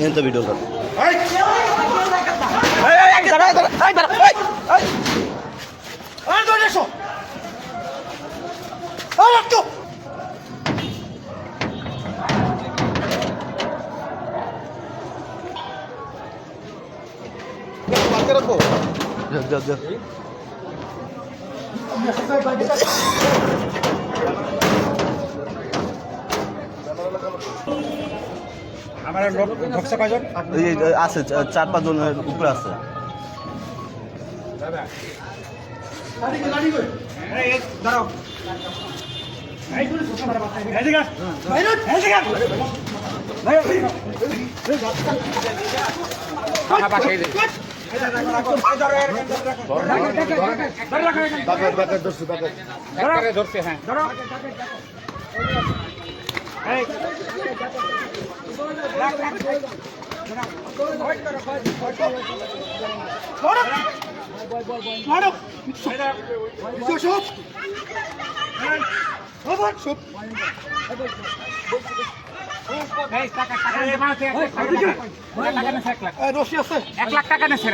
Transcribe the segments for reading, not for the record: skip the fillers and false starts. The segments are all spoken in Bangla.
নিয়ে তো ভিডিও কর আমার লোক ঢকছে কয়জন? আছে 4-5 জনের উপরে আছে। দাঁড়াও ধরছে হ্যাঁ ধরো রশি আছে 1 লাখ টাকা নেছে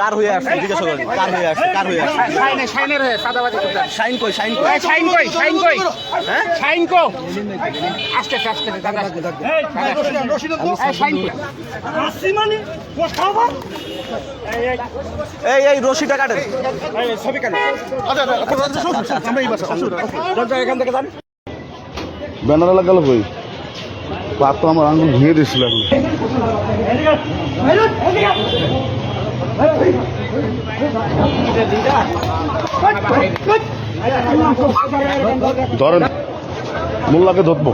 কার হয়ে আসছে জিজ্ঞাসা করেন কার হয়ে আসছে শাইনের হয়ে সাদাবাজি করতে শাইন কই শাইন হ্যাঁ শাইন কো আস্তে দাদা শাইন আসি মানে কোথাও এই রশিটা কাটেন ছবি কেন আমরা এই বাসা এখান থেকে যান ব্যানার লাগালো কই পা তো আমার আঙুল ভেঙে দিয়েছিল এখন ধরেন মোল্লাকে ধরবো